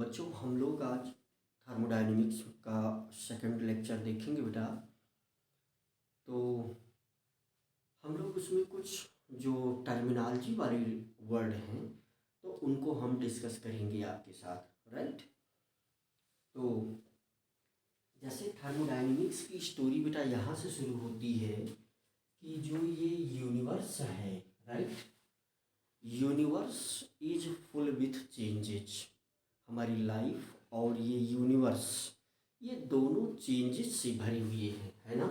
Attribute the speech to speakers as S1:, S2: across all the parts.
S1: बच्चों हम लोग आज थर्मोडायनेमिक्स का सेकंड लेक्चर देखेंगे बेटा। तो हम लोग उसमें कुछ जो टर्मिनोलॉजी वाले वर्ड हैं तो उनको हम डिस्कस करेंगे आपके साथ, राइट। तो जैसे थर्मोडायनेमिक्स की स्टोरी बेटा यहाँ से शुरू होती है कि जो ये यूनिवर्स है, right, universe is full with changes. हमारी लाइफ और ये यूनिवर्स ये दोनों चेंजेस से भरे हुए हैं, है ना।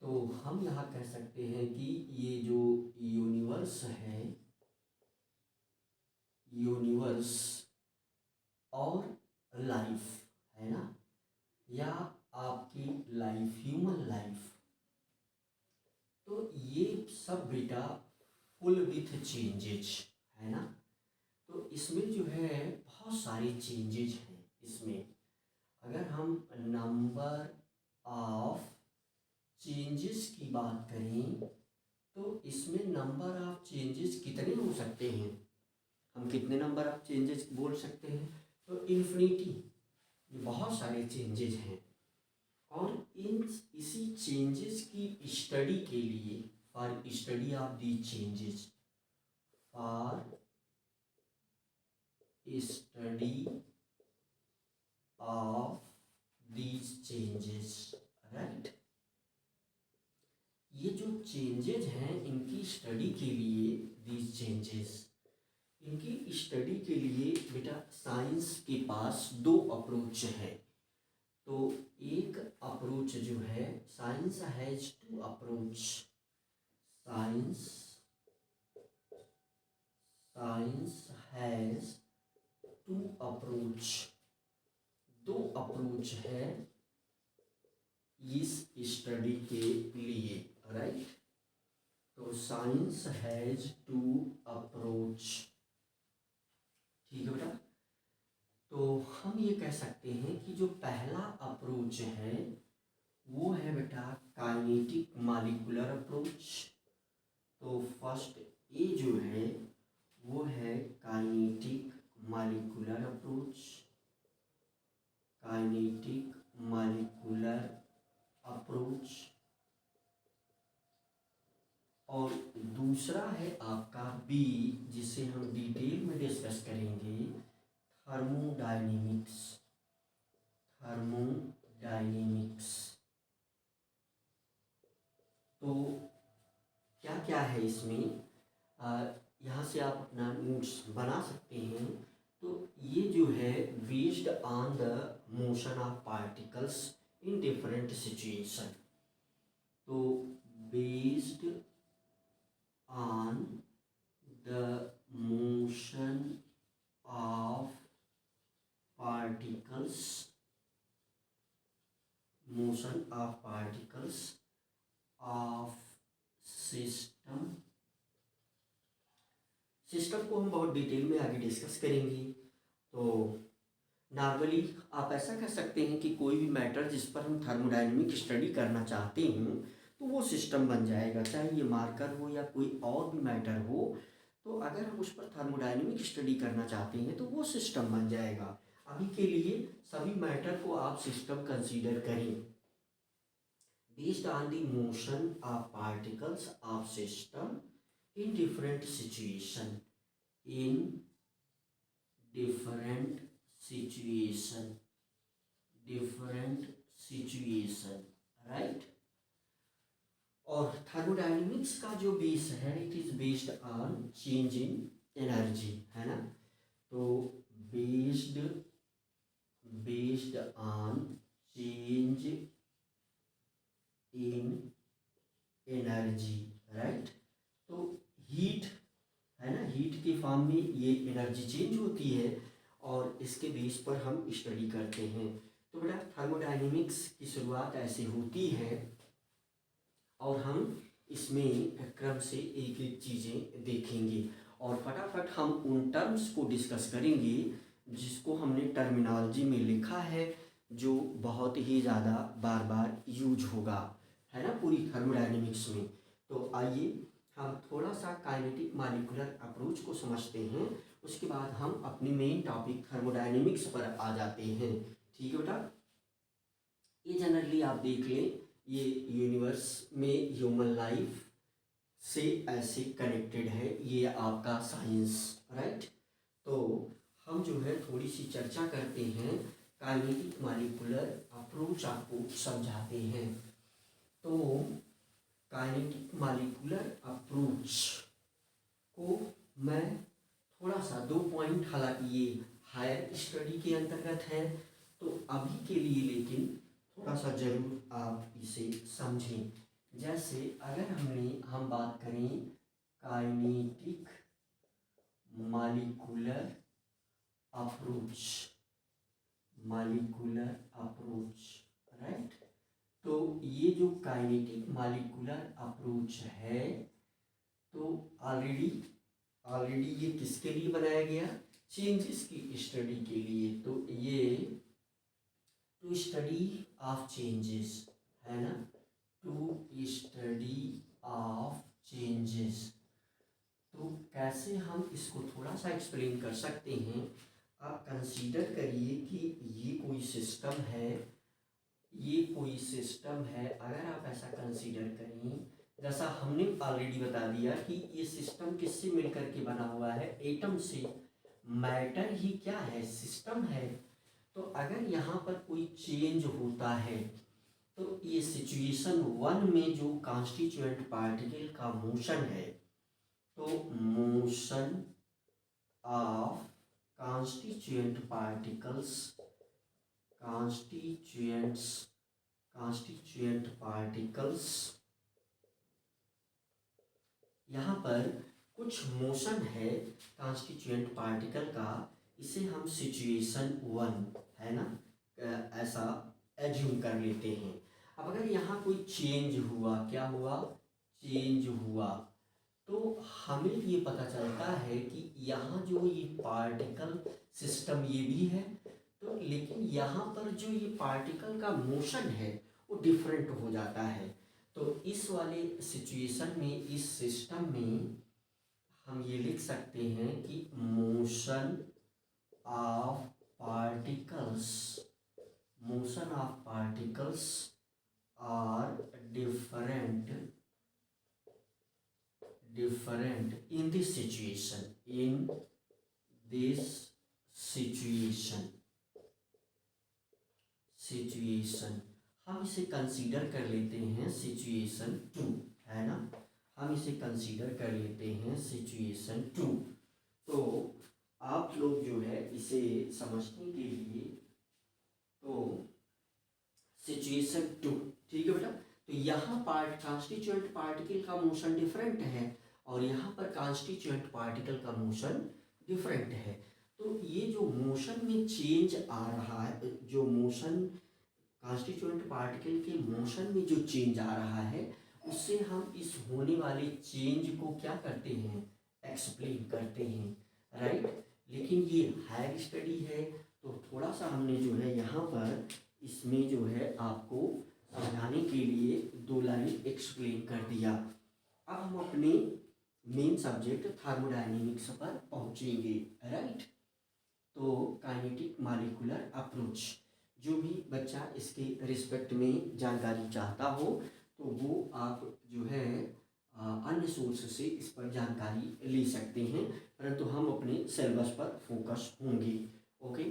S1: तो हम यहाँ कह सकते हैं कि ये जो यूनिवर्स है, यूनिवर्स और लाइफ है ना, या आपकी लाइफ, ह्यूमन लाइफ, तो ये सब बेटा फुल विथ चेंजेज है ना। तो इसमें जो है बहुत सारे चेंजेज हैं। इसमें अगर हम नंबर ऑफ चेंजेस की बात करें तो इसमें नंबर ऑफ चेंजेस कितने हो सकते हैं, हम कितने नंबर ऑफ चेंजेस बोल सकते हैं, तो इन्फिनिटी, बहुत सारे चेंजेस हैं। और इन इसी चेंजेस की स्टडी के लिए, for study of the changes, for study of these changes, right. ये जो चेंजेज हैं इनकी स्टडी के लिए, these changes, इनकी स्टडी के लिए बेटा साइंस के पास दो अप्रोच है। तो एक अप्रोच जो है, science has to approach, science science has to approach, दो अप्रोच है इस स्टडी के लिए, राइट। तो साइंस हैज टू अप्रोच, ठीक है बेटा। तो हम ये कह सकते हैं कि जो पहला अप्रोच है वो है बेटा काइनेटिक मॉलिक्यूलर अप्रोच। तो फर्स्ट ए जो है वो है kinetic molecular approach, kinetic molecular approach. और दूसरा है आपका बी, जिसे हम डिटेल में डिस्कस करेंगे, थर्मोडायनेमिक्स, थर्मोडायनेमिक्स। तो क्या क्या है इसमें, यहाँ से आप अपना नोट्स बना सकते हैं। तो ये जो है based on the motion of particles in different situation, तो based on the motion of particles, motion of particles of system, system को हम बहुत डिटेल में आगे डिस्कस करेंगे। तो नॉर्मली आप ऐसा कह सकते हैं कि कोई भी मैटर जिस पर हम थर्मोडायनेमिक स्टडी करना चाहते हैं तो वो सिस्टम बन जाएगा, चाहे ये मार्कर हो या कोई और भी मैटर हो। तो अगर हम उस पर थर्मोडायनेमिक स्टडी करना चाहते हैं तो वो सिस्टम बन जाएगा। अभी के लिए सभी मैटर को आप सिस्टम कंसीडर करें। Based on the motion of particles of system in different situation, in different situation, different situation, right। और थर्मोडायनेमिक्स का जो बेस है it is based on change in energy, है ना। तो based on change in energy, right. तो heat है ना, हीट के फॉर्म में ये एनर्जी चेंज होती है और इसके बेस पर हम स्टडी करते हैं। तो बेटा थर्मोडायनेमिक्स की शुरुआत ऐसे होती है और हम इसमें क्रम से एक एक चीज़ें देखेंगे और फटाफट हम उन टर्म्स को डिस्कस करेंगे जिसको हमने टर्मिनोलॉजी में लिखा है, जो बहुत ही ज़्यादा बार बार यूज होगा, है ना, पूरी थर्मोडायनेमिक्स में। तो आइए हम थोड़ा सा काइनेटिक मॉलिक्यूलर अप्रोच को समझते हैं उसके बाद हम अपने मेन टॉपिक थर्मोडायनेमिक्स पर आ जाते हैं। ठीक है बेटा, ये जनरली आप देख लें, ये यूनिवर्स में ह्यूमन लाइफ से ऐसे कनेक्टेड है, ये आपका साइंस, राइट। तो हम जो है थोड़ी सी चर्चा करते हैं, काइनेटिक मॉलिक्यूलर अप्रोच आपको समझाते हैं। तो काइनेटिक मॉलिक्यूलर अप्रोच को मैं थोड़ा सा 2 पॉइंट, हालांकि ये हायर स्टडी के अंतर्गत है तो अभी के लिए, लेकिन थोड़ा सा जरूर आप इसे समझें। जैसे अगर हम बात करें काइनेटिक मॉलिक्यूलर अप्रोच, राइट। तो ये जो काइनेटिक मॉलिक्यूलर अप्रोच है, तो ऑलरेडी ये किसके लिए बनाया गया, चेंजेस की स्टडी के लिए। तो ये टू स्टडी ऑफ चेंजेस है ना, टू स्टडी ऑफ चेंजेस। तो कैसे हम इसको थोड़ा सा एक्सप्लेन कर सकते हैं, आप कंसीडर करिए कि ये कोई सिस्टम है, अगर आप ऐसा कंसीडर करें, जैसा हमने ऑलरेडी बता दिया कि ये सिस्टम किससे मिलकर के बना हुआ है, एटम से। मैटर ही क्या है, सिस्टम है। तो अगर यहाँ पर कोई चेंज होता है तो ये सिचुएशन 1 में जो कॉन्स्टिट्यूएंट पार्टिकल का मोशन है, तो मोशन ऑफ कॉन्स्टिट्यूएंट पार्टिकल्स, यहाँ पर कुछ मोशन है कॉन्स्टिट्यूएंट पार्टिकल का, इसे हम सिचुएशन 1 है ना, ऐसा एज्यूम कर लेते हैं। अब अगर यहाँ कोई चेंज हुआ, क्या हुआ, चेंज हुआ, तो हमें ये पता चलता है कि यहाँ जो ये पार्टिकल सिस्टम ये भी है, तो लेकिन यहाँ पर जो ये पार्टिकल का मोशन है वो डिफरेंट हो जाता है। तो इस वाले सिचुएशन में, इस सिस्टम में हम ये लिख सकते हैं कि motion of particles are different in this situation हम इसे कंसीडर कर लेते हैं सिचुएशन 2 है ना, हम इसे कंसीडर कर लेते हैं सिचुएशन 2। तो आप लोग जो है इसे समझने के लिए, तो सिचुएशन 2, ठीक है बेटा। तो यहाँ कॉन्स्टिट्यूएंट पार्टिकल का मोशन डिफरेंट है और यहाँ पर कॉन्स्टिट्यूएंट पार्टिकल का मोशन डिफरेंट है। तो ये जो मोशन में चेंज आ रहा है, जो मोशन कॉन्स्टिट्यूएंट पार्टिकल के मोशन में जो चेंज आ रहा है, उससे हम इस होने वाले चेंज को क्या करते हैं, एक्सप्लेन करते हैं, राइट। लेकिन ये हायर स्टडी है तो थोड़ा सा हमने जो है यहाँ पर इसमें जो है आपको समझाने के लिए 2 लाइन एक्सप्लेन कर दिया। अब हम अपने मेन सब्जेक्ट थर्मोडायनेमिक्स पर पहुँचेंगे, राइट। तो काइनेटिक मॉलिक्यूलर अप्रोच, जो भी बच्चा इसके रिस्पेक्ट में जानकारी चाहता हो तो वो आप जो है अन्य सोर्स से इस पर जानकारी ले सकते हैं, परंतु हम अपने सिलेबस पर फोकस होंगे। ओके,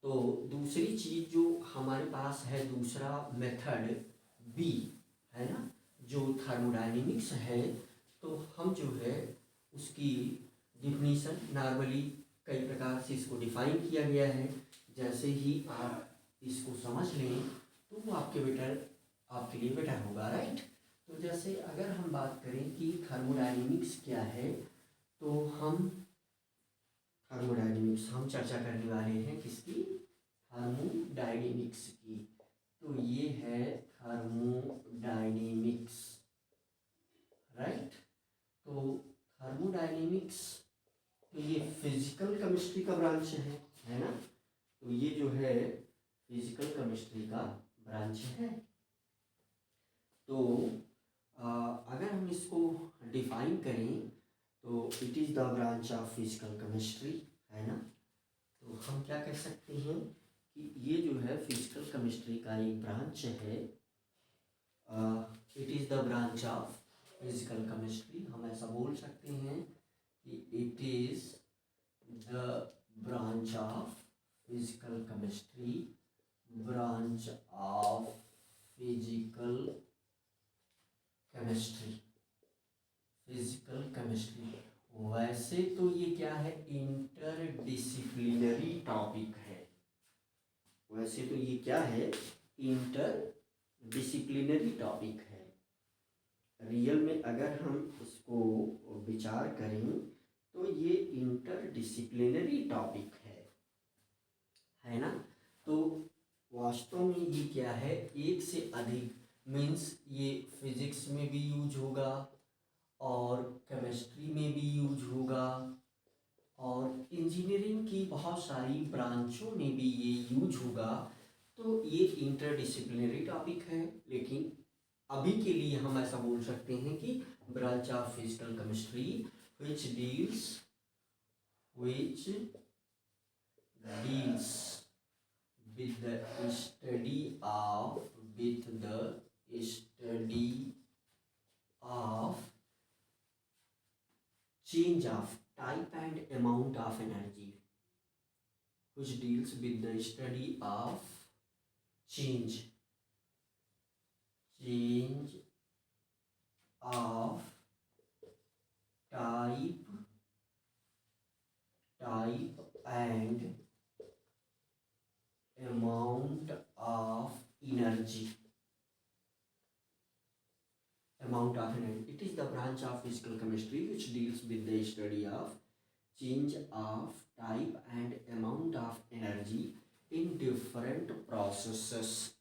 S1: तो दूसरी चीज़ जो हमारे पास है, दूसरा मेथड बी है ना, जो थर्मोडायनेमिक्स है, तो हम जो है उसकी डिफिनीशन नॉर्मली कई प्रकार से इसको डिफाइन किया गया है। जैसे ही आप इसको समझ लें तो वो आपके लिए बेटर होगा, राइट। तो जैसे अगर हम बात करें कि थर्मोडायनेमिक्स क्या है, तो हम चर्चा करने वाले हैं किसकी, थर्मोडायनेमिक्स की। तो ये है थर्मोडायनेमिक्स, राइट। तो थर्मोडायनेमिक्स, तो ये फिजिकल केमिस्ट्री का ब्रांच है ना। तो ये जो है फिजिकल केमिस्ट्री का ब्रांच है। तो अगर हम इसको डिफाइन करें तो it is the branch of physical chemistry, है ना। तो हम क्या कह सकते हैं कि ये जो है फिजिकल केमिस्ट्री का एक ब्रांच है। It is the branch of physical chemistry, हम ऐसा बोल सकते हैं कि it is the branch of physical chemistry, branch of physical chemistry, physical chemistry. वैसे तो ये क्या है, इंटरडिसिप्लिनरी टॉपिक है। वैसे तो ये क्या है, इंटरडिसिप्लिनरी टॉपिक है। रियल में अगर हम इसको विचार करें तो ये इंटरडिसिप्लिनरी टॉपिक है ना। तो वास्तव में ये क्या है, एक से अधिक मीन्स ये फिजिक्स में भी यूज होगा और केमिस्ट्री में भी यूज होगा और इंजीनियरिंग की बहुत सारी ब्रांचों में भी ये यूज होगा। तो ये इंटरडिसिप्लिनरी टॉपिक है, लेकिन अभी के लिए हम ऐसा बोल सकते हैं कि branch of physical chemistry which deals with the study of change of type and amount of energy, which deals with the study of change of type and amount of energy. It is the branch of physical chemistry which deals with the study of change of type and amount of energy in different processes,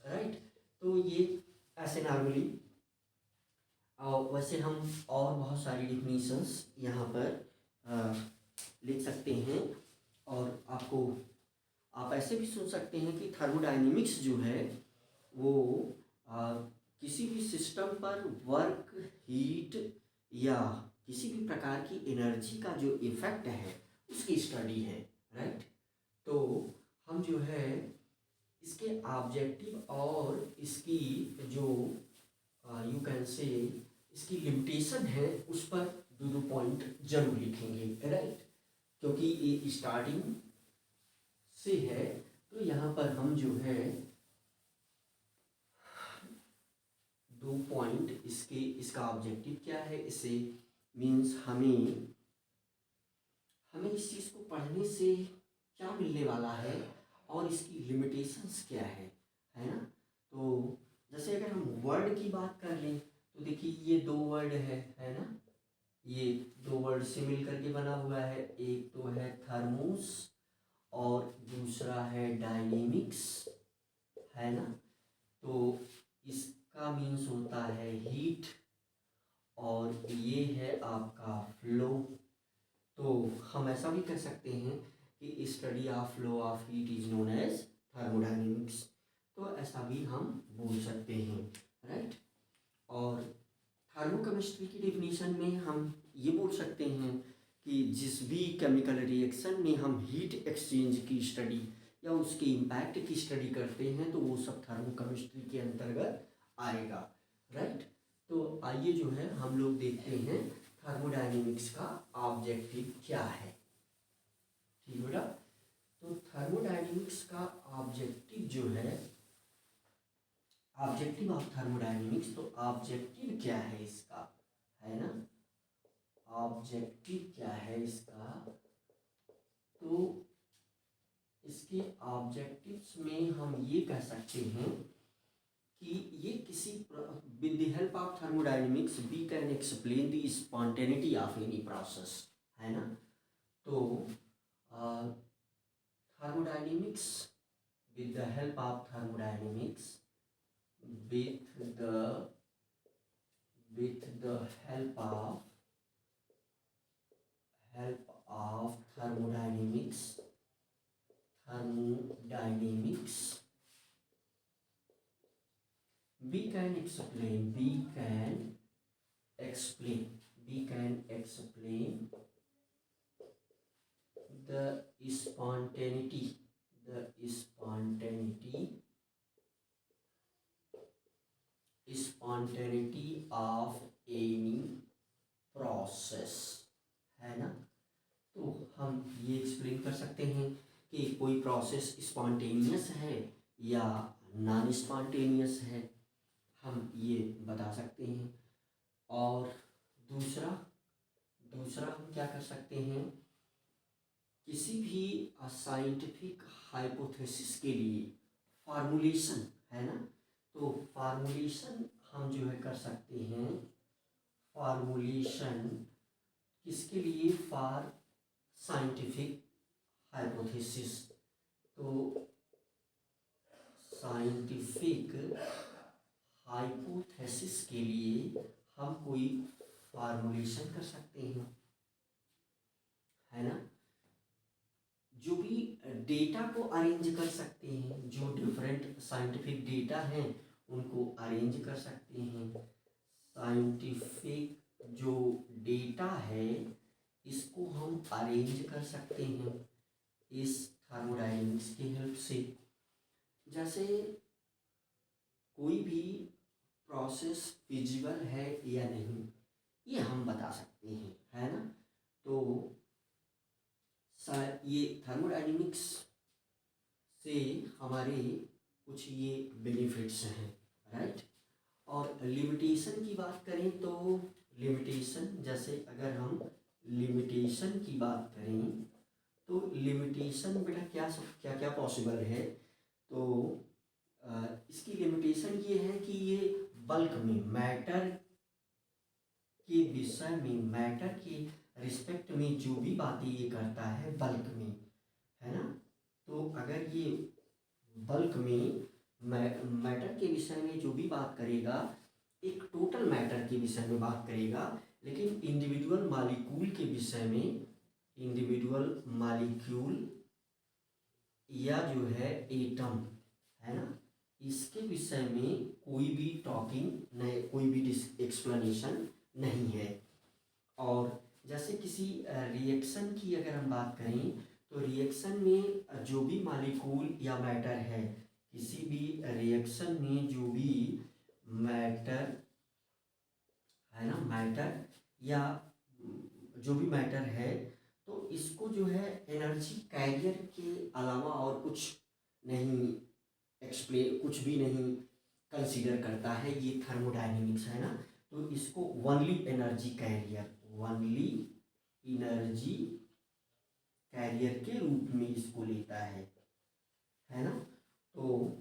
S1: right। तो ये ऐसे normally, वैसे हम और बहुत सारी definitions यहाँ पर लिख सकते हैं और आप ऐसे भी सोच सकते हैं कि थर्मोडायनेमिक्स जो है वो किसी भी सिस्टम पर वर्क, हीट या किसी भी प्रकार की एनर्जी का जो इफेक्ट है उसकी स्टडी है, राइट। तो हम जो है इसके ऑब्जेक्टिव और इसकी जो यू कैन से इसकी लिमिटेशन है उस पर दो पॉइंट जरूर लिखेंगे, राइट। क्योंकि ये स्टार्टिंग से है तो यहाँ पर हम जो है 2 पॉइंट इसका ऑब्जेक्टिव क्या है, इसे मीन्स हमें इस चीज़ को पढ़ने से क्या मिलने वाला है और इसकी लिमिटेशंस क्या है ना। तो जैसे अगर हम वर्ड की बात कर लें तो देखिए ये 2 वर्ड है ना। ये 2 वर्ड से मिल करके बना हुआ है, एक तो है थर्मोस और दूसरा है डायनेमिक्स, है ना। तो इसका मीन्स होता है हीट और ये है आपका फ्लो। तो हम ऐसा भी कर सकते हैं कि study of flow of heat is known as thermodynamics. तो ऐसा भी हम बोल सकते हैं, राइट। और थर्मोकेमिस्ट्री की डेफिनेशन में हम ये बोल सकते हैं कि जिस भी केमिकल रिएक्शन में हम हीट एक्सचेंज की स्टडी या उसके इम्पैक्ट की स्टडी करते हैं तो वो सब थर्मोकेमिस्ट्री के अंतर्गत आएगा, राइट। तो आइए जो है हम लोग देखते हैं थर्मोडायनेमिक्स का ऑब्जेक्टिव क्या है, ठीक बेटा। तो थर्मोडायनेमिक्स का ऑब्जेक्टिव जो है, ऑब्जेक्टिव ऑफ थर्मोडायनेमिक्स, तो ऑब्जेक्टिव क्या है इसका, है ना। ऑब्जेक्टिव क्या है इसका, तो इसके ऑब्जेक्टिव्स में हम ये कह सकते हैं कि ये किसी with the help of thermodynamics we can explain the spontaneity of any process, है ना। तो thermodynamics with the help of thermodynamics with the help of thermodynamics we can explain, we can explain the spontaneity, the spontaneity of any process, है ना। तो हम ये explain कर सकते हैं कि कोई प्रोसेस स्पॉन्टेनियस है या नॉन स्पॉन्टेनियस है, हम ये बता सकते हैं। और दूसरा दूसरा हम क्या कर सकते हैं, किसी भी साइंटिफिक हाइपोथेसिस के लिए फार्मूलेशन, है ना। तो फार्मूलेशन हम जो है कर सकते हैं, फार्मूलेशन किसके लिए, फॉर साइंटिफिक हाइपोथेसिस। तो साइंटिफिक हाइपोथेसिस के लिए हम कोई फार्मूलेशन कर सकते हैं, है ना। जो भी डेटा को अरेंज कर सकते हैं, जो डिफरेंट साइंटिफिक डेटा हैं उनको अरेंज कर सकते हैं। साइंटिफिक जो डेटा है इसको हम अरेंज कर सकते हैं इस थर्मोडायनेमिक्स की हेल्प से। जैसे कोई भी प्रोसेस फिजिबल है या नहीं, ये हम बता सकते हैं, है ना। तो ये थर्मोडायनेमिक्स से हमारे कुछ ये बेनिफिट्स हैं, राइट। और लिमिटेशन की बात करें तो लिमिटेशन, जैसे अगर हम लिमिटेशन की बात करें तो लिमिटेशन बेटा क्या क्या पॉसिबल है। तो इसकी लिमिटेशन ये है कि ये बल्क में मैटर के विषय में, मैटर के रिस्पेक्ट में जो भी बातें ये करता है बल्क में, है ना। तो अगर ये बल्क में मैटर के विषय में जो भी बात करेगा, एक टोटल मैटर के विषय में बात करेगा, लेकिन इंडिविजुअल मॉलिक्यूल के विषय में, इंडिविजुअल मॉलिक्यूल या जो है एटम, है ना, इसके विषय में कोई भी टॉकिंग नहीं, कोई भी एक्सप्लेनेशन नहीं है। और जैसे किसी रिएक्शन की अगर हम बात करें तो रिएक्शन में जो भी मॉलिक्यूल या मैटर है, किसी भी रिएक्शन में जो भी मैटर, है ना, मैटर या जो भी मैटर है, तो इसको जो है एनर्जी कैरियर के अलावा और कुछ नहीं एक्सप्लेन, कुछ भी नहीं कंसीडर करता है ये थर्मोडायनेमिक्स, है ना। तो इसको only energy carrier, only energy carrier के रूप में इसको लेता है ना। तो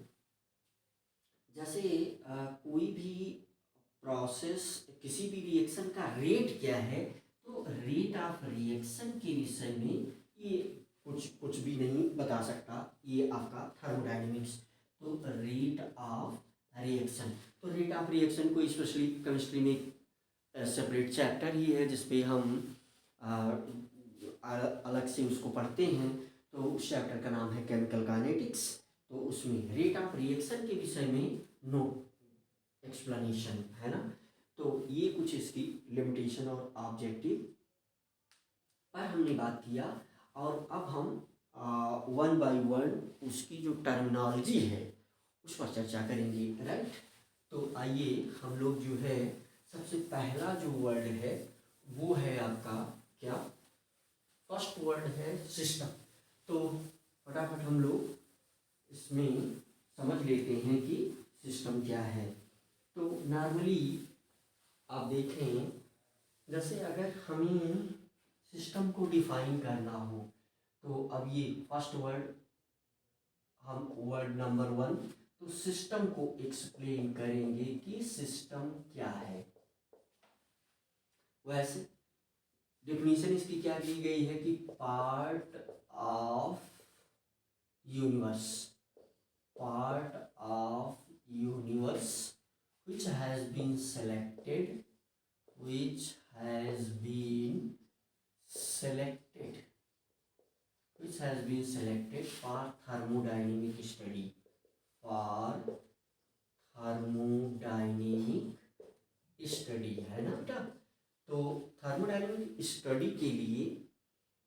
S1: जैसे कोई भी प्रोसेस, किसी भी रिएक्शन का रेट क्या है, तो रेट ऑफ रिएक्शन के विषय में ये कुछ भी नहीं बता सकता ये आपका थर्मोडायनेमिक्स। तो रेट ऑफ रिएक्शन, तो रेट ऑफ रिएक्शन को स्पेशली केमिस्ट्री में सेपरेट चैप्टर ही है जिसपे हम अलग से उसको पढ़ते हैं। तो उस चैप्टर का नाम है केमिकल काइनेटिक्स। तो उसमें रेट ऑफ रिएक्शन के विषय में नो एक्सप्लेनेशन, है ना। तो ये कुछ इसकी लिमिटेशन और ऑब्जेक्टिव पर हमने बात किया। और अब हम वन बाय वन उसकी जो टर्मिनोलॉजी है उस पर चर्चा करेंगे, राइट। तो आइए हम लोग जो है, सबसे पहला जो वर्ड है वो है आपका क्या, फर्स्ट वर्ड है सिस्टम। तो फटाफट हम लोग इसमें समझ लेते हैं कि सिस्टम क्या है। तो नॉर्मली आप देखें, जैसे अगर हमें सिस्टम को डिफाइन करना हो, तो अब ये फर्स्ट वर्ड, हम वर्ड नंबर 1, तो सिस्टम को एक्सप्लेन करेंगे कि सिस्टम क्या है। वैसे डेफिनेशन इसकी क्या दी गई है कि part of universe, part of universe which has been selected, which has been selected, which has been selected for thermodynamic study, for thermodynamic study, है ना बेटा। तो थर्मोडायनेमिक स्टडी के लिए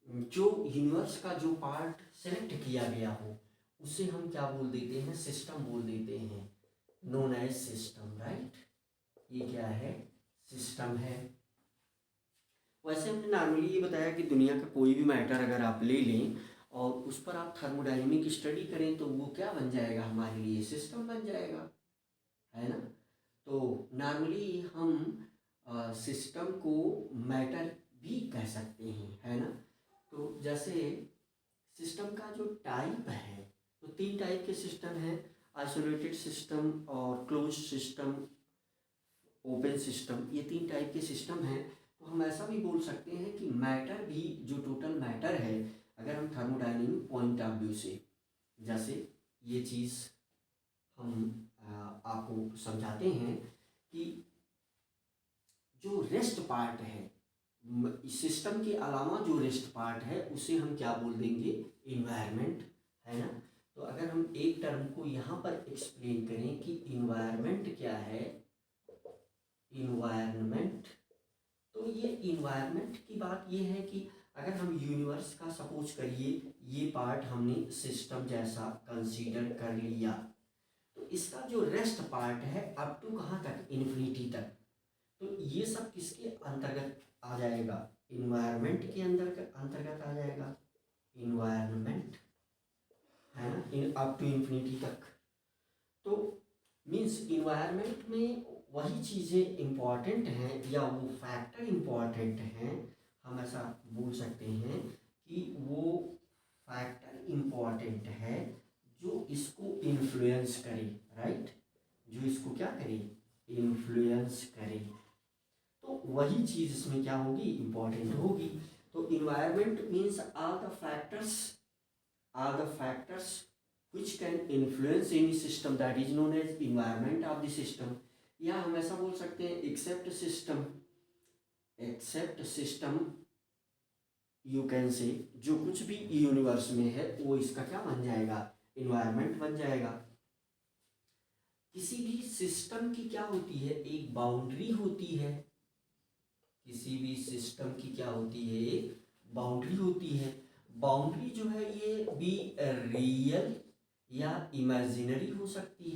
S1: जो यूनिवर्स का जो पार्ट सेलेक्ट किया गया हो उसे हम क्या बोल देते हैं, सिस्टम बोल देते हैं, नोन एज सिस्टम, राइट। ये क्या है, सिस्टम है। वैसे हमने नॉर्मली ये बताया कि दुनिया का कोई भी मैटर अगर आप ले लें और उस पर आप थर्मोडायनेमिक स्टडी करें तो वो क्या बन जाएगा, हमारे लिए सिस्टम बन जाएगा, है ना। तो नॉर्मली हम सिस्टम को मैटर भी कह सकते हैं, है ना। तो जैसे सिस्टम का जो टाइप है, तो 3 टाइप के सिस्टम हैं, आइसोलेटेड सिस्टम और क्लोज सिस्टम, ओपन सिस्टम, ये 3 टाइप के सिस्टम हैं। तो हम ऐसा भी बोल सकते हैं कि मैटर भी, जो टोटल मैटर है, अगर हम थर्मोडायनेमिक पॉइंट ऑफ व्यू से, जैसे ये चीज़ हम आपको समझाते हैं कि जो रेस्ट पार्ट है, सिस्टम के अलावा जो रेस्ट पार्ट है उसे हम क्या बोल देंगे, इन्वायरमेंट, है ना। तो अगर हम एक टर्म को यहाँ पर एक्सप्लेन करें कि इन्वायरमेंट क्या है, इन्वायरमेंट, तो ये इन्वायरमेंट की बात ये है कि अगर हम यूनिवर्स का सपोज करिए ये पार्ट हमने सिस्टम जैसा कंसीडर कर लिया, तो इसका जो रेस्ट पार्ट है अप टू कहाँ तक, इन्फिनिटी तक, तो ये सब किसके अंतर्गत आ जाएगा, इन्वायरमेंट के अंतर्गत आ जाएगा, इन्वायरमेंट, है ना, इन अप टू इन्फिनिटी तक। तो मीन्स इन्वायरमेंट में वही चीज़ें इम्पॉर्टेंट हैं या वो फैक्टर इम्पॉर्टेंट हैं, हम ऐसा बोल सकते हैं कि वो फैक्टर इम्पॉर्टेंट है जो इसको इन्फ्लुएंस करे, राइट, जो इसको क्या करे, इन्फ्लुएंस करे। तो वही चीज़ इसमें क्या होगी, इम्पॉर्टेंट होगी। तो environment means are the factors which can influence any system that is known as environment of the system, या हम ऐसा बोल सकते हैं except system you can say, जो कुछ भी यूनिवर्स में है वो इसका क्या बन जाएगा, इन्वायरमेंट बन जाएगा। किसी भी सिस्टम की क्या होती है, एक बाउंड्री होती है, किसी भी सिस्टम की क्या होती है, एक बाउंड्री होती है। बाउंड्री जो है ये भी रियल या इमेजिनरी हो सकती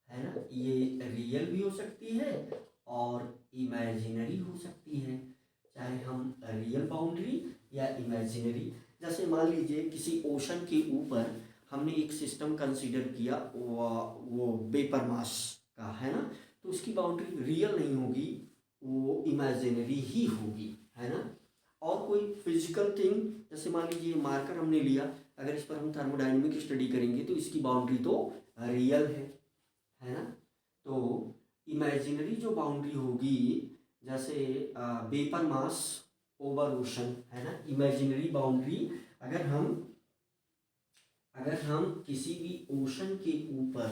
S1: है ना, ये रियल भी हो सकती है और इमेजिनरी हो सकती है, चाहे हम रियल बाउंड्री या इमेजिनरी। जैसे मान लीजिए किसी ओशन के ऊपर हमने एक सिस्टम कंसीडर किया, वो वेपर मास का, है ना, तो उसकी बाउंड्री रियल नहीं होगी, वो इमेजिनरी ही होगी, है ना। और कोई फिजिकल थिंग, जैसे मान लीजिए मार्कर हमने लिया, अगर इस पर हम थर्मोडायनेमिक स्टडी करेंगे तो इसकी बाउंड्री तो रियल है ना। तो इमेजिनरी जो बाउंड्री होगी, जैसे वेपर मास ओवर ओशन, है ना, इमेजिनरी बाउंड्री, अगर हम किसी भी ओशन के ऊपर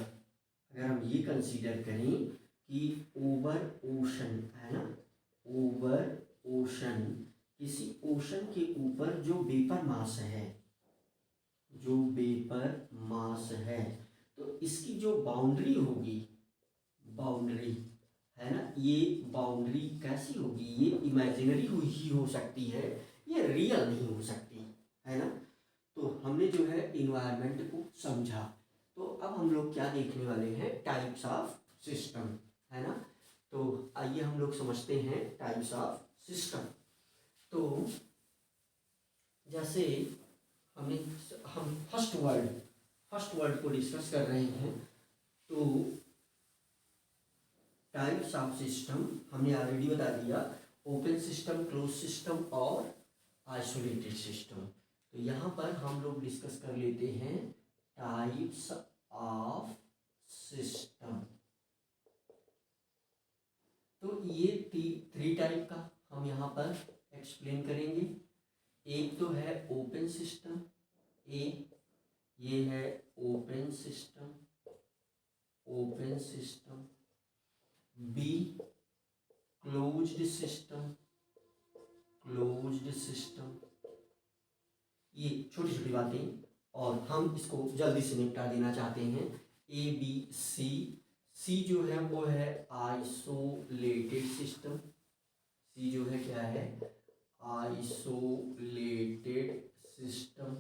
S1: अगर हम ये कंसीडर करें कि ओवर ओशन, है ना, ओवर ओशन, किसी ओशन के ऊपर जो वेपर मास है, जो वेपर मास है, तो इसकी जो बाउंड्री होगी, बाउंड्री, है ना, ये बाउंड्री कैसी होगी, ये इमेजिनरी ही हो सकती है, ये रियल नहीं हो सकती, है ना। तो हमने जो है इन्वायरमेंट को समझा। तो अब हम लोग क्या देखने वाले हैं, टाइप्स ऑफ सिस्टम, है ना। तो आइए हम लोग समझते हैं टाइप्स ऑफ सिस्टम। तो जैसे हम फर्स्ट वर्ड को डिस्कस कर रहे हैं, तो टाइप्स ऑफ सिस्टम हमने ऑलरेडी बता दिया, ओपन सिस्टम, क्लोज सिस्टम और आइसोलेटेड सिस्टम। तो यहाँ पर हम लोग डिस्कस कर लेते हैं टाइप्स ऑफ सिस्टम। तो ये 3 टाइप का हम यहाँ पर एक्सप्लेन करेंगे। एक तो है ओपन सिस्टम, ये है open system, be closed system, ये छोटी छोटी बातें और हम इसको जल्दी से निपटा देना चाहते हैं। A B C सी जो है वो है आइसोलेटेड सिस्टम। सी जो है क्या है, आइसोलेटेड सिस्टम।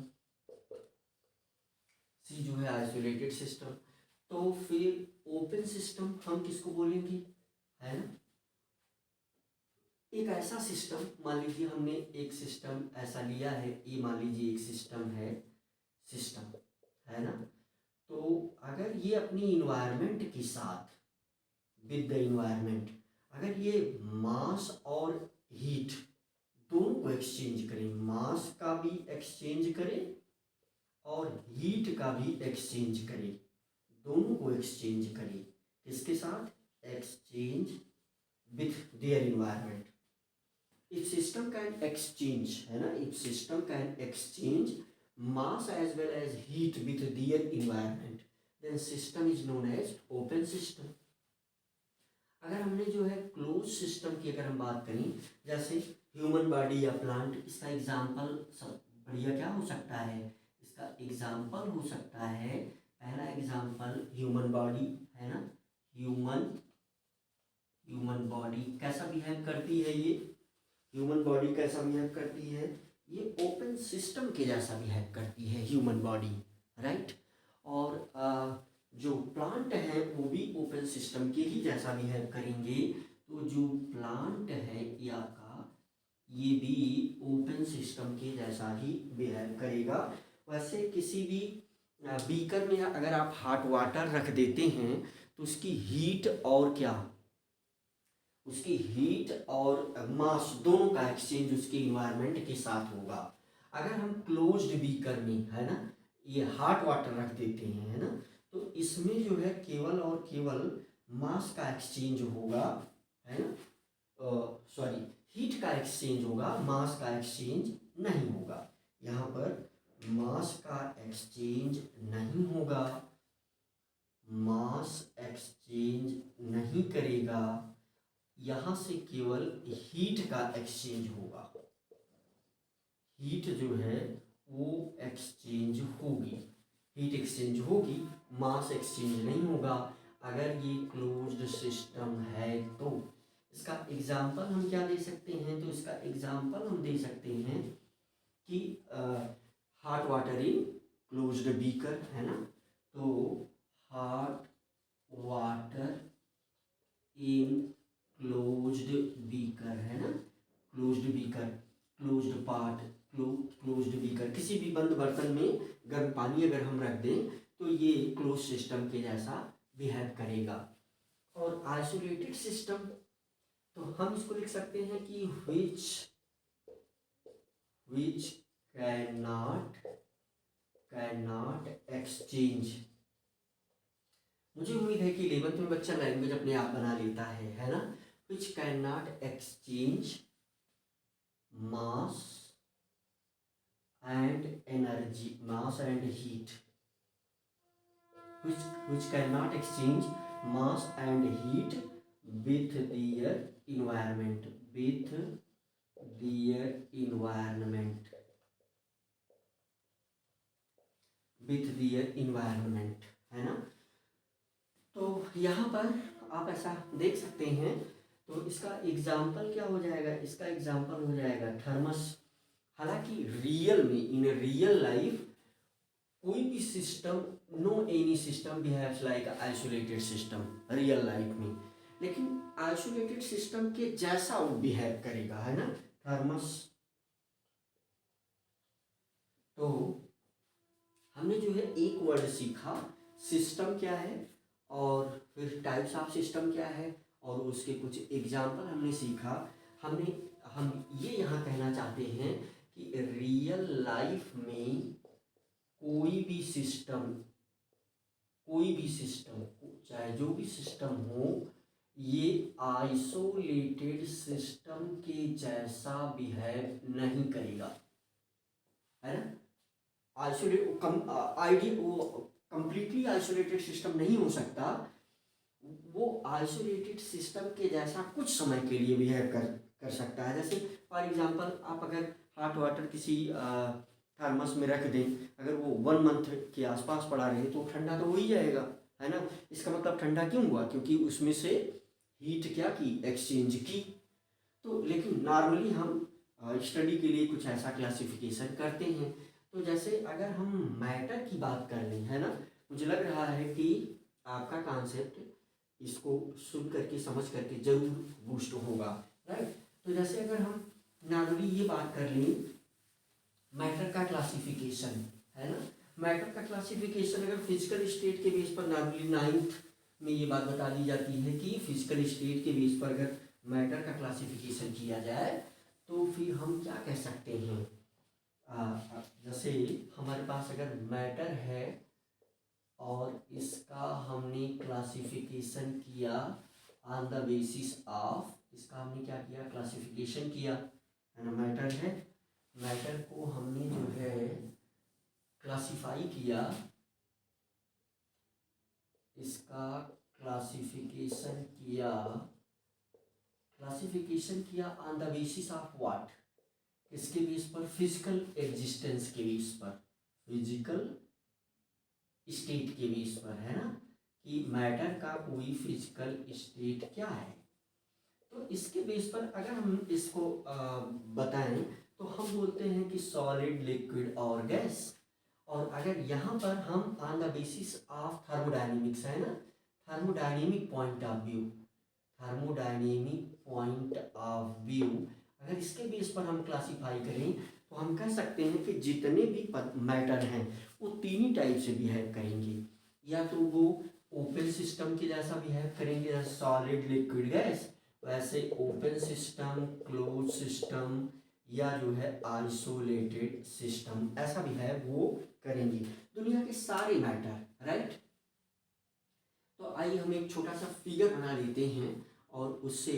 S1: सी जो है आइसोलेटेड सिस्टम। तो फिर ओपन सिस्टम हम किसको बोलेंगे, है ना। एक ऐसा सिस्टम, मान लीजिए हमने एक सिस्टम ऐसा लिया है, ये मान लीजिए एक सिस्टम है ना। तो अगर ये अपनी इन्वायरमेंट के साथ, विद द इन्वायरमेंट, अगर ये मास और हीट दोनों को एक्सचेंज करें, मास का भी एक्सचेंज करें और हीट का भी एक्सचेंज करें, दोनों को एक्सचेंज करें, किसके साथ, exchange with their environment. If system can exchange, है ना, if system can exchange mass as well as heat with their environment, then system is known as open system. अगर हमने जो है क्लोज सिस्टम की अगर हम बात करें, जैसे ह्यूमन बॉडी या प्लांट, इसका एग्जाम्पल सब बढ़िया क्या हो सकता है, इसका एग्जाम्पल हो सकता है, पहला एग्जाम्पल ह्यूमन बॉडी, है ना। ह्यूमन बॉडी कैसा बिहेव करती है, ये ह्यूमन बॉडी कैसा बिहेव करती है, ये ओपन सिस्टम के जैसा बिहेव करती है ह्यूमन बॉडी, राइट। और जो प्लांट है वो भी ओपन सिस्टम के ही जैसा बिहेव करेंगे। तो जो प्लांट है या का, ये भी ओपन सिस्टम के जैसा ही बिहेव करेगा। वैसे किसी भी बीकर में अगर आप हॉट वाटर रख देते हैं तो उसकी हीट और क्या, उसकी हीट और मास दोनों का एक्सचेंज उसके इन्वायरमेंट के साथ होगा। अगर हम क्लोज्ड बीकर में, है ना, ये हॉट वाटर रख देते हैं, है ना, तो इसमें जो है केवल और केवल मास का एक्सचेंज होगा, है ना, सॉरी, हीट का एक्सचेंज होगा, मास का एक्सचेंज नहीं होगा। यहाँ पर मास का एक्सचेंज नहीं होगा, मास एक्सचेंज नहीं करेगा, यहाँ से केवल हीट का एक्सचेंज होगा। हीट जो है वो एक्सचेंज होगी, हीट एक्सचेंज होगी, मास एक्सचेंज नहीं होगा अगर ये क्लोज्ड सिस्टम है। तो इसका एग्जांपल हम क्या दे सकते हैं, तो इसका एग्जांपल हम दे सकते हैं कि hot water in closed beaker, है ना। तो hot water in closed beaker, है ना, closed beaker, closed part, closed beaker, किसी भी बंद बर्तन में गर्म पानी अगर हम रख दें तो ये क्लोज सिस्टम के जैसा बिहेव करेगा। और आइसोलेटेड सिस्टम, तो हम इसको लिख सकते हैं कि which cannot exchange। मुझे उम्मीद है कि 11th में बच्चा लैंग्वेज अपने आप बना लेता है ना। which cannot exchange mass and energy, mass and heat, which cannot exchange mass and heat with their environment, with their environment, with their environment, है ना। तो यहाँ पर आप ऐसा देख सकते हैं। तो इसका एग्जाम्पल क्या हो जाएगा, इसका एग्जाम्पल हो जाएगा थर्मस। हालांकि रियल में, इन रियल लाइफ कोई भी system, no any system behaves like isolated system real life में, लेकिन आइसोलेटेड सिस्टम के जैसा वो बिहेव करेगा, है ना, थर्मस। तो हमने जो है एक वर्ड सीखा, सिस्टम क्या है और फिर टाइप्स ऑफ सिस्टम क्या है, और उसके कुछ एग्जाम्पल हमने सीखा। हम ये यहाँ कहना चाहते हैं कि रियल लाइफ में कोई भी सिस्टम, चाहे जो भी सिस्टम हो, ये आइसोलेटेड सिस्टम के जैसा बिहेव नहीं करेगा, है ना। वो कंप्लीटली आइसोलेटेड सिस्टम नहीं हो सकता, वो आइसोलेटेड सिस्टम के जैसा कुछ समय के लिए बिहेव कर सकता है। जैसे फॉर एग्जांपल, आप अगर हॉट वाटर किसी थर्मस में रख दें, अगर वो 1 मंथ के आसपास पड़ा रहे तो ठंडा तो हो ही जाएगा, है ना। इसका मतलब ठंडा क्यों हुआ, क्योंकि उसमें से हीट क्या की, एक्सचेंज की। तो लेकिन नॉर्मली हम स्टडी के लिए कुछ ऐसा क्लासिफिकेशन करते हैं। तो जैसे अगर हम मैटर की बात कर लें, है ना, मुझे लग रहा है कि आपका कॉन्सेप्ट इसको सुन करके समझ करके जरूर बूस्ट होगा, राइट। तो जैसे अगर हम नॉर्मली ये बात कर लें मैटर का क्लासिफिकेशन, है ना, मैटर का क्लासिफिकेशन अगर फिजिकल स्टेट के बेस पर नॉर्मली 9th में ये बात बता दी जाती है कि फिजिकल स्टेट के बेस पर अगर मैटर का क्लासिफिकेशन किया जाए तो फिर हम क्या कह सकते हैं। जैसे हमारे पास अगर मैटर है और इसका हमने क्लासिफिकेशन किया ऑन द बेसिस ऑफ, इसका हमने क्या किया, क्लासिफिकेशन किया, है ना। मैटर है, मैटर को हमने जो है क्लासिफाई किया, इसका क्लासिफिकेशन किया, क्लासिफिकेशन किया on the basis of what, इसके बेस पर, फिजिकल एग्जिस्टेंस के बेस पर, फिजिकल स्टेट के बेस पर, है ना, कि मैटर का कोई फिजिकल स्टेट क्या है। तो इसके बेस पर अगर हम इसको बताएं तो हम बोलते हैं कि सॉलिड, लिक्विड और गैस। और अगर यहाँ पर हम on the basis of thermodynamics, है ना, thermodynamic point of view, thermodynamic point of view अगर इसके बेस पर हम क्लासिफाई करें तो हम कह सकते हैं कि जितने भी मैटर हैं वो तीन ही टाइप से बिहेव करेंगे। या तो वो ओपन सिस्टम के जैसा बिहेव करेंगे, जैसे सॉलिड, लिक्विड, गैस, वैसे ओपन सिस्टम, क्लोज सिस्टम, या जो है आइसोलेटेड सिस्टम, ऐसा बिहेव वो करेंगे दुनिया के सारे मैटर, राइट। तो आइए हम एक छोटा सा फिगर बना लेते हैं और उससे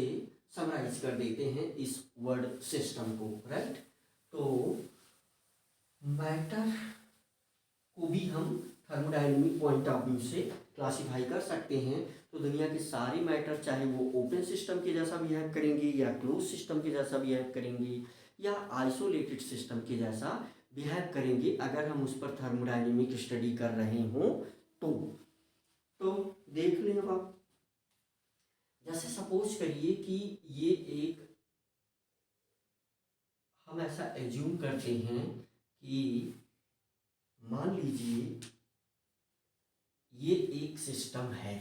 S1: समराइज कर देते हैं इस वर्ड सिस्टम को, राइट। तो मैटर को भी हम थर्मोडायनेमिक पॉइंट ऑफ व्यू से क्लासिफाई कर सकते हैं। तो दुनिया के सारे मैटर, चाहे वो ओपन सिस्टम के जैसा बिहेव करेंगे या क्लोज सिस्टम के जैसा बिहेव करेंगे या आइसोलेटेड सिस्टम के जैसा बिहेव करेंगे, अगर हम उस पर थर्मोडायनेमिक स्टडी कर रहे हों तो देख लें अब आप। जैसे सपोज करिए कि ये एक, हम ऐसा एज्यूम करते हैं कि मान लीजिए ये एक सिस्टम है,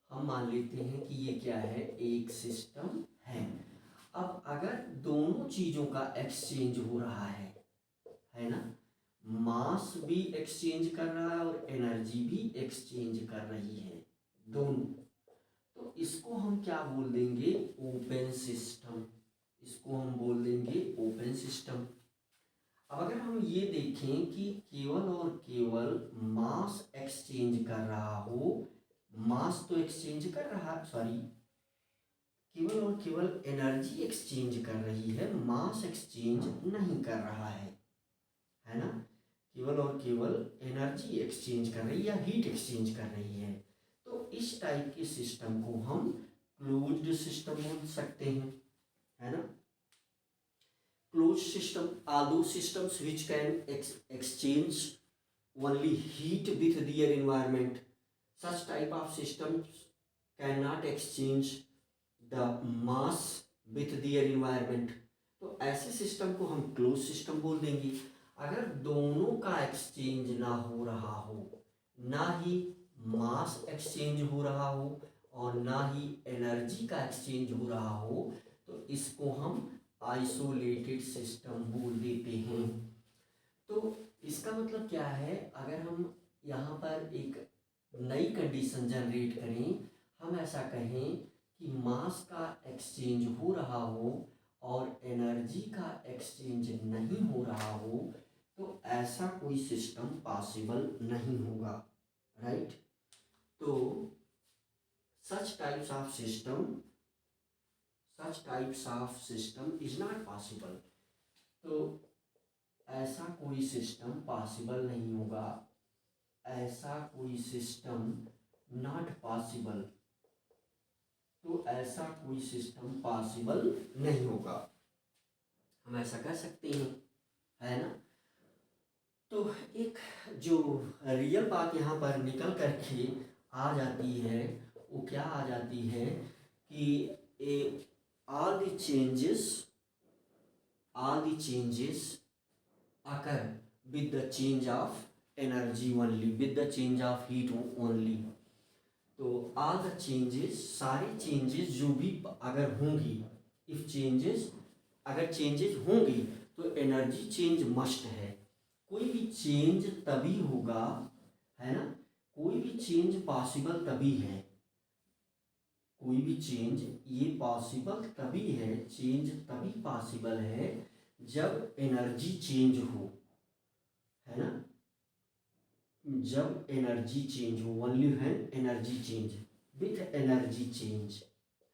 S1: हम मान लेते हैं कि ये क्या है, एक सिस्टम है। अब अगर दोनों चीजों का एक्सचेंज हो रहा है ना, मास भी एक्सचेंज कर रहा है और एनर्जी भी एक्सचेंज कर रही है, दोनों, तो इसको हम क्या बोल देंगे, ओपन सिस्टम। इसको हम बोल देंगे ओपन सिस्टम। अब अगर हम ये देखें कि केवल और केवल मास एक्सचेंज कर रहा हो, मास तो एक्सचेंज कर रहा, सॉरी, केवल और केवल एनर्जी एक्सचेंज कर रही है, मास एक्सचेंज नहीं कर रहा है ना, केवल और केवल एनर्जी एक्सचेंज कर रही है या हीट एक्सचेंज कर रही है। तो इस टाइप के सिस्टम को हम क्लोज्ड सिस्टम बोल सकते हैं, है ना। Closed system are those systems which can exchange only heat with their environment. Such type of systems cannot exchange the mass with their environment. तो ऐसे सिस्टम को हम क्लोज सिस्टम बोल देंगे। अगर दोनों का एक्सचेंज ना हो रहा हो, ना ही मास एक्सचेंज हो रहा हो और ना ही एनर्जी का एक्सचेंज हो रहा हो, तो इसको हम आइसोलेटेड सिस्टम बोल देते हैं। तो इसका मतलब क्या है, अगर हम यहाँ पर एक नई कंडीशन जनरेट करें, हम ऐसा कहें कि मास का एक्सचेंज हो रहा हो और एनर्जी का एक्सचेंज नहीं हो रहा हो, तो ऐसा कोई सिस्टम पॉसिबल नहीं होगा, राइट। तो such types of system is not possible. तो ऐसा कोई सिस्टम पॉसिबल नहीं होगा, ऐसा कोई सिस्टम नॉट पॉसिबल, तो ऐसा कोई सिस्टम पॉसिबल नहीं होगा, हम ऐसा कह सकते हैं, है ना। तो एक जो रियल बात यहाँ पर निकल करके आ जाती है वो क्या आ जाती है कि ए all the changes occur with the change of energy only, with the change of heat only. तो all the changes, सारे चेंजेस जो भी अगर होंगी, इफ चेंजेस अगर चेंजेस होंगी तो एनर्जी चेंज मस्ट है। कोई भी चेंज तभी होगा, है ना, कोई भी चेंज पॉसिबल तभी है, कोई भी चेंज ये पॉसिबल तभी है, चेंज तभी पॉसिबल है जब एनर्जी चेंज हो, है ना, जब एनर्जी चेंज हो, only when energy change, with energy change,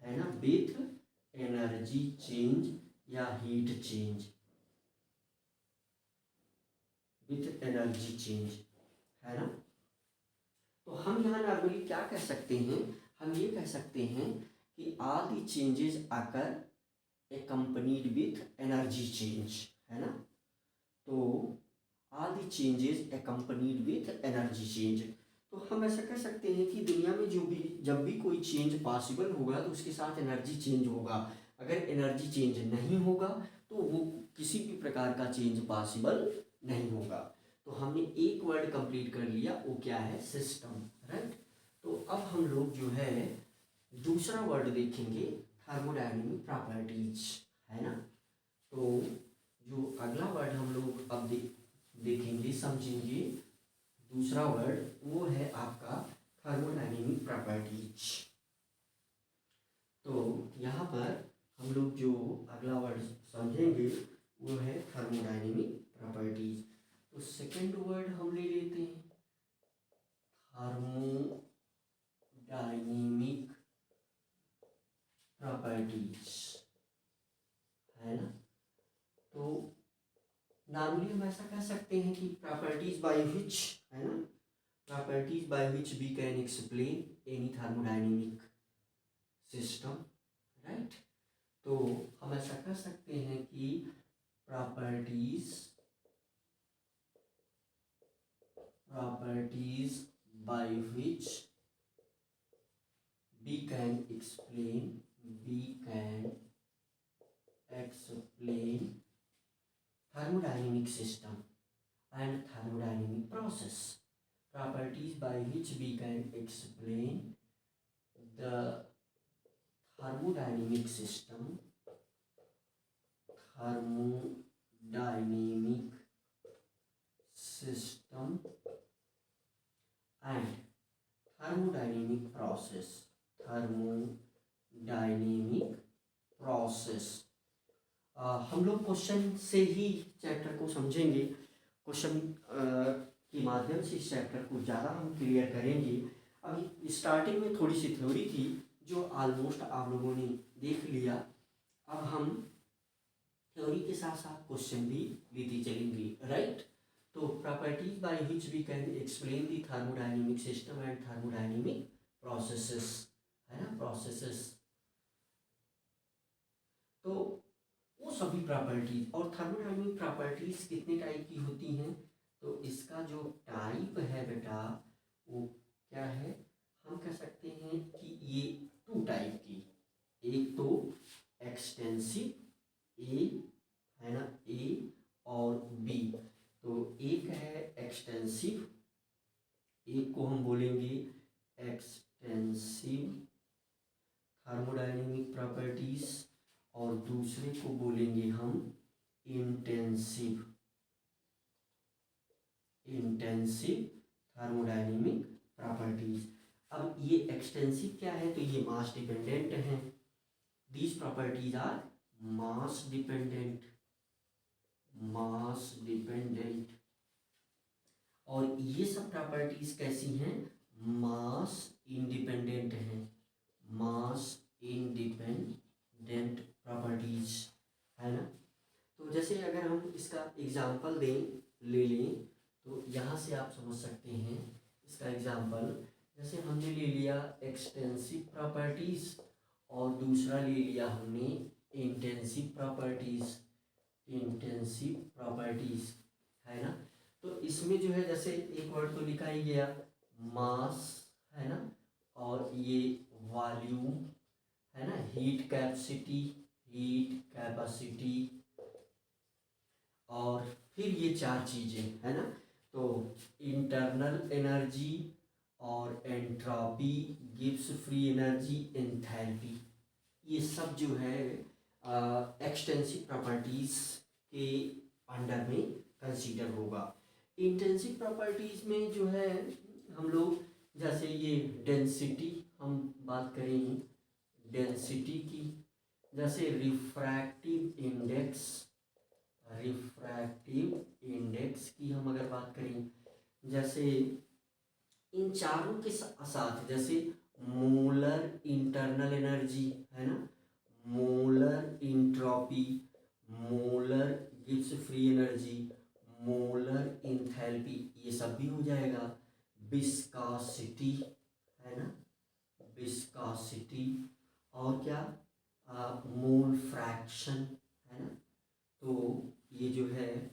S1: है ना, विथ एनर्जी चेंज या heat change, with energy change, है ना। तो हम यहाँ नॉर्मली क्या कह सकते हैं, हम ये कह सकते हैं कि ऑल दी चेंजेस आकर accompanied with energy change, है ना। तो all the changes accompanied with energy change, तो हम ऐसा कह सकते हैं कि दुनिया में जो भी जब भी कोई चेंज पॉसिबल होगा तो उसके साथ एनर्जी चेंज होगा। अगर एनर्जी चेंज नहीं होगा तो वो किसी भी प्रकार का चेंज पॉसिबल नहीं होगा। तो हमने एक वर्ड कंप्लीट कर लिया, वो क्या है, सिस्टम, राइट। तो अब हम लोग जो है दूसरा वर्ड देखेंगे, थर्मोडायनेमिक प्रॉपर्टीज, है ना। तो जो अगला वर्ड हम लोग अब देखेंगे समझेंगे, दूसरा वर्ड वो है आपका थर्मोडायनेमिक प्रॉपर्टीज। तो यहाँ पर हम लोग जो अगला वर्ड समझेंगे वो है थर्मोडायनेमिक प्रॉपर्टीज। तो सेकंड वर्ड हम ले लेते हैं थर्मोडायनेमिक प्रॉपर्टीज, है ना। तो नॉर्मली हम ऐसा कह सकते हैं कि प्रॉपर्टीज बाय विच, है ना, properties by which we can explain any thermodynamic system, right. तो हम ऐसा कह सकते हैं कि properties by which we can explain thermodynamic system and thermodynamic process, properties by which we can explain the thermodynamic system and thermodynamic process। हम लोग question से ही चैप्टर को समझेंगे, क्वेश्चन के माध्यम से इस चैप्टर को ज़्यादा हम क्लियर करेंगे। अभी स्टार्टिंग में थोड़ी सी थ्योरी थी जो ऑलमोस्ट आप लोगों ने देख लिया। अब हम थ्योरी के साथ साथ क्वेश्चन भी लेते चलेंगे, राइट। तो properties by which we can explain the thermodynamic system and thermodynamic processes, है ना, प्रोसेसेस। तो वो सभी प्रॉपर्टीज, और थर्मोडायनेमिक प्रॉपर्टीज कितने टाइप की होती हैं, तो इसका जो टाइप है बेटा वो क्या है, हम कह सकते हैं कि ये टू टाइप की, एक तो एक्सटेंसिव ए, है ना, ए और बी। तो एक है एक्सटेंसिव, एक को हम बोलेंगे एक्सटेंसिव थर्मोडायनेमिक प्रॉपर्टीज और दूसरे को बोलेंगे हम इंटेंसिव थर्मोडायनेमिक प्रॉपर्टीज। अब ये एक्सटेंसिव क्या है, तो ये मास डिपेंडेंट हैं, these properties are mass dependent, और ये सब प्रॉपर्टीज कैसी हैं, मास इंडिपेंडेंट हैं, मास इंडिपेंडेंट प्रॉपर्टीज, है ना। तो जैसे अगर हम इसका एग्जाम्पल ले लें तो यहाँ से आप समझ सकते हैं इसका एग्जाम्पल। जैसे हमने ले लिया एक्सटेंसिव प्रॉपर्टीज और दूसरा ले लिया हमने इंटेंसिव प्रॉपर्टीज, है ना। तो इसमें जो है जैसे एक वर्ड तो लिखा ही गया, मास, है ना, और ये वॉल्यूम, है ना, हीट कैपेसिटी, और फिर ये चार चीज़ें, है ना। तो इंटरनल एनर्जी और entropy gives free energy, enthalpy, ये सब जो है एक्सटेंसिव प्रॉपर्टीज के अंडर में कंसीडर होगा। इंटेंसिव प्रॉपर्टीज में जो है हम लोग, जैसे ये डेंसिटी, हम बात करें डेंसिटी की, जैसे रिफ्रैक्टिव इंडेक्स की हम अगर बात करें, जैसे इन चारों के साथ, जैसे मोलर इंटरनल एनर्जी, है ना, molar entropy, molar gives free energy, molar enthalpy, ये सब भी हो जाएगा। विस्कोसिटी, है ना, विस्कोसिटी, और क्या, मोल फ्रैक्शन, है ना। तो ये जो है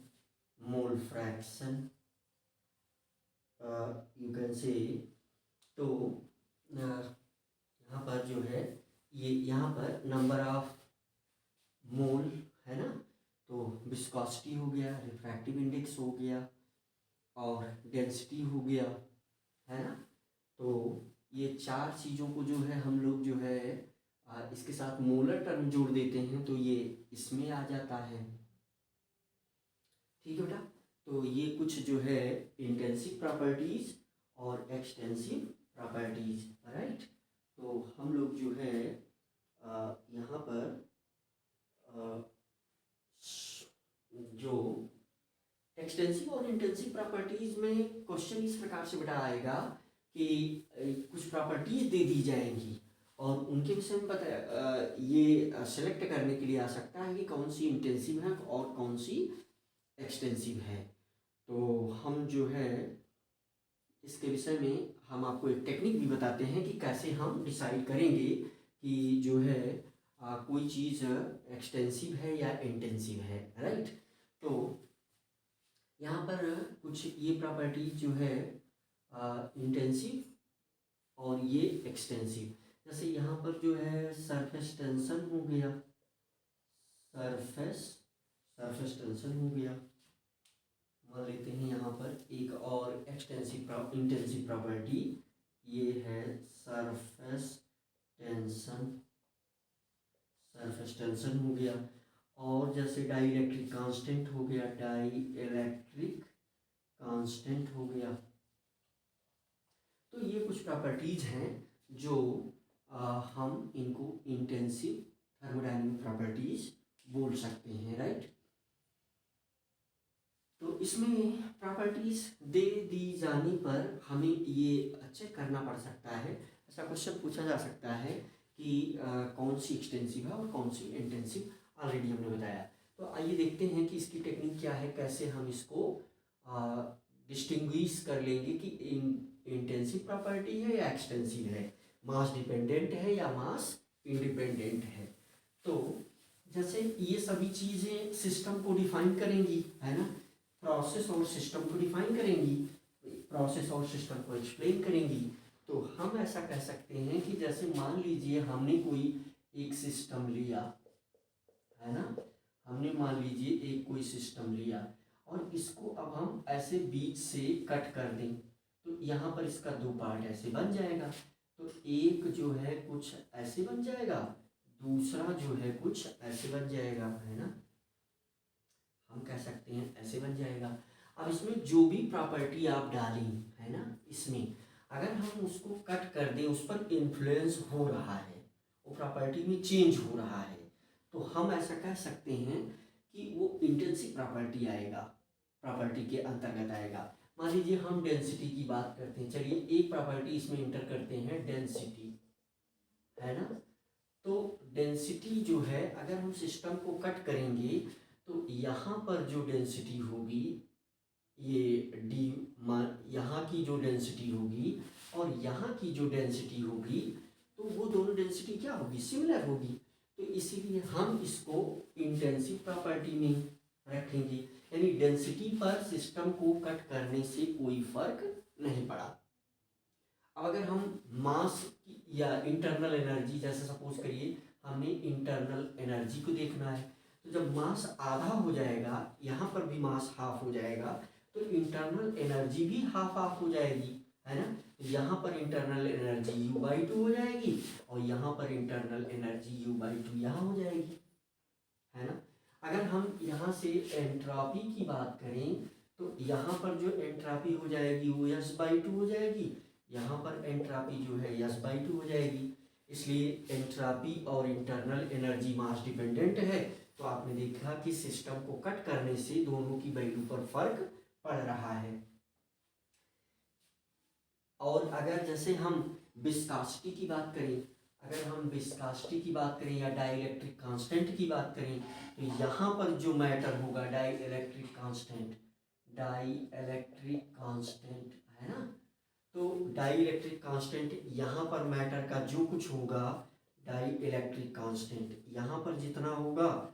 S1: mole fraction, you can say, तो यहाँ पर जो है ये, यहाँ पर नंबर ऑफ मोल, है ना, तो विस्कोसिटी हो गया, रिफ्रैक्टिव इंडेक्स हो गया, और डेंसिटी हो गया, है ना। तो ये चार चीज़ों को जो है हम लोग जो है इसके साथ मोलर टर्म जोड़ देते हैं, तो ये इसमें आ जाता है। ठीक है बेटा, तो ये कुछ जो है इंटेंसिव प्रॉपर्टीज और एक्सटेंसिव प्रॉपर्टीज, राइट। तो हम लोग जो है यहाँ पर जो एक्सटेंसिव और इंटेंसिव प्रॉपर्टीज में क्वेश्चन इस प्रकार से बेटा आएगा कि कुछ प्रॉपर्टीज दे दी जाएंगी और उनके विषय में पता ये सेलेक्ट करने के लिए आ सकता है कि कौन सी इंटेंसिव है और कौन सी एक्सटेंसिव है। तो हम जो है इसके विषय में हम आपको एक टेक्निक भी बताते हैं कि कैसे हम डिसाइड करेंगे कि जो है कोई चीज़ एक्सटेंसिव है या इंटेंसिव है, राइट। तो यहाँ पर कुछ ये प्रॉपर्टी जो है इंटेंसिव और ये एक्सटेंसिव, जैसे यहाँ पर जो है सरफेस टेंशन हो गया, सरफेस टेंशन हो गया, मान लेते हैं यहाँ पर एक और इंटेंसिव प्रॉपर्टी, ये है सरफेस टेंशन हो गया, और जैसे डाइइलेक्ट्रिक कांस्टेंट हो गया, डाइइलेक्ट्रिक कांस्टेंट हो गया। तो ये कुछ प्रॉपर्टीज हैं जो हम इनको इंटेंसिव थर्मोडायनेमिक प्रॉपर्टीज बोल सकते हैं, राइट। तो इसमें प्रॉपर्टीज दे दी जाने पर हमें ये चेक करना पड़ सकता है, ऐसा क्वेश्चन पूछा जा सकता है कि कौन सी एक्सटेंसिव है और कौन सी इंटेंसिव, ऑलरेडी हमने बताया। तो आइए देखते हैं कि इसकी टेक्निक क्या है, कैसे हम इसको डिस्टिंग्विश कर लेंगे कि इंटेंसिव प्रॉपर्टी है या एक्सटेंसिव है, मास डिपेंडेंट है या मास इंडिपेंडेंट है। तो जैसे ये सभी चीज़ें सिस्टम को डिफाइन करेंगी, है ना, प्रोसेस और सिस्टम को डिफाइन करेंगी, प्रोसेस और सिस्टम को एक्सप्लेन करेंगी। तो हम ऐसा कह सकते हैं कि जैसे मान लीजिए हमने कोई एक सिस्टम लिया, है ना, हमने मान लीजिए एक कोई सिस्टम लिया और इसको अब हम ऐसे बीच से कट कर दें, तो यहाँ पर इसका दो पार्ट ऐसे बन जाएगा। तो एक जो है कुछ ऐसे बन जाएगा, दूसरा जो है कुछ ऐसे बन जाएगा, है ना, हम कह सकते हैं ऐसे बन जाएगा। अब इसमें जो भी प्रॉपर्टी आप डालें, है ना, इसमें अगर हम उसको कट कर दें, उस पर इन्फ्लुएंस हो रहा है, वो प्रॉपर्टी में चेंज हो रहा है, तो हम ऐसा कह सकते हैं कि वो इंटेंसिव प्रॉपर्टी आएगा, प्रॉपर्टी के अंतर्गत आएगा। मान लीजिए हम डेंसिटी की बात करते हैं, चलिए एक प्रॉपर्टी इसमें इंटर करते हैं, डेंसिटी, है ना। तो डेंसिटी जो है अगर हम सिस्टम को कट करेंगे तो यहाँ पर जो डेंसिटी होगी, ये डी यहाँ की जो डेंसिटी होगी और यहाँ की जो डेंसिटी होगी, तो वो दोनों डेंसिटी क्या होगी, सिमिलर होगी। तो इसीलिए हम इसको इंटेंसिव प्रॉपर्टी में रखेंगे। यानी डेंसिटी पर सिस्टम को कट करने से कोई फर्क नहीं पड़ा। अब अगर हम मास या इंटरनल एनर्जी, जैसे सपोज करिए हमने इंटरनल एनर्जी को देखना है, तो जब मास आधा हो जाएगा, यहाँ पर भी मास हाफ हो जाएगा, तो इंटरनल एनर्जी भी हाफ हाफ हो जाएगी, है ना। तो यहाँ पर इंटरनल एनर्जी U/2 हो जाएगी और यहाँ पर इंटरनल एनर्जी U/2 यहाँ हो जाएगी, है ना। अगर हम यहाँ से एंट्रोपी की बात करें तो यहाँ पर जो एंट्रोपी हो जाएगी वो S/2 हो जाएगी, यहाँ पर एंट्रोपी जो है S/2 हो जाएगी। इसलिए एंट्रोपी और इंटरनल एनर्जी मास डिपेंडेंट है। तो आपने देखा कि सिस्टम को कट करने से दोनों की वैल्यू पर फर्क पड़ रहा है। और अगर जैसे हम विस्कोसिटी की बात करें, अगर हम विस्कोसिटी की बात करें या डाइलेक्ट्रिक कांस्टेंट की बात करें, तो यहाँ पर जो मैटर होगा डाइलेक्ट्रिक कांस्टेंट है ना। तो डाइलेक्ट्रिक कांस्टेंट यहाँ पर मैटर का जो कुछ होगा, डाइलेक्ट्रिक कांस्टेंट यहाँ पर जितना होगा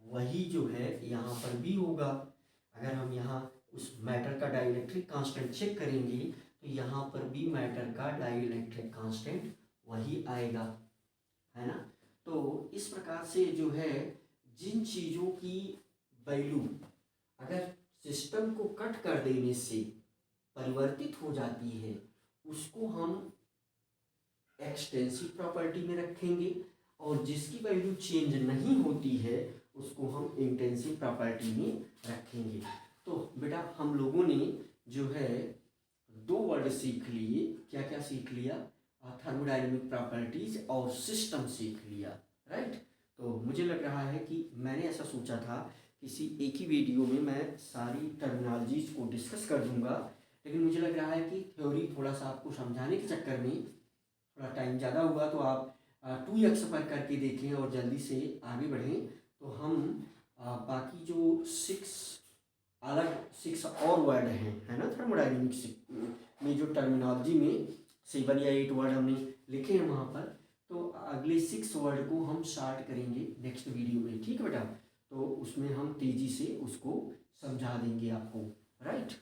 S1: वही जो है यहाँ पर भी होगा। अगर हम यहाँ उस मैटर का डाइलेक्ट्रिक कांस्टेंट चेक करेंगे तो यहाँ पर भी मैटर का डाइलेक्ट्रिक कांस्टेंट वही आएगा, है ना। तो इस प्रकार से जो है जिन चीज़ों की वैल्यू अगर सिस्टम को कट कर देने से परिवर्तित हो जाती है उसको हम एक्सटेंसिव प्रॉपर्टी में रखेंगे, और जिसकी वैल्यू चेंज नहीं होती है उसको हम इंटेंसिव प्रॉपर्टी में रखेंगे। तो बेटा हम लोगों ने जो है 2 वर्ड सीख लिए, क्या क्या सीख लिया, थर्मोडायनेमिक प्रॉपर्टीज और सिस्टम सीख लिया, राइट। तो मुझे लग रहा है कि मैंने ऐसा सोचा था किसी एक ही वीडियो में मैं सारी टर्मिनोलॉजीज को डिस्कस कर दूंगा, लेकिन मुझे लग रहा है कि थ्योरी थोड़ा सा आपको समझाने के चक्कर में थोड़ा टाइम ज़्यादा हुआ, तो आप 2x पर करके देखें और जल्दी से आगे बढ़ें। तो हम बाकी जो 6 और वर्ड हैं, है ना, थर्मोडायनेमिक्स में जो टर्मिनोलॉजी में 7 या 8 वर्ड हमने लिखे हैं वहाँ पर, तो अगले 6 वर्ड को हम स्टार्ट करेंगे नेक्स्ट वीडियो में, ठीक है बेटा। तो उसमें हम तेज़ी से उसको समझा देंगे आपको, राइट।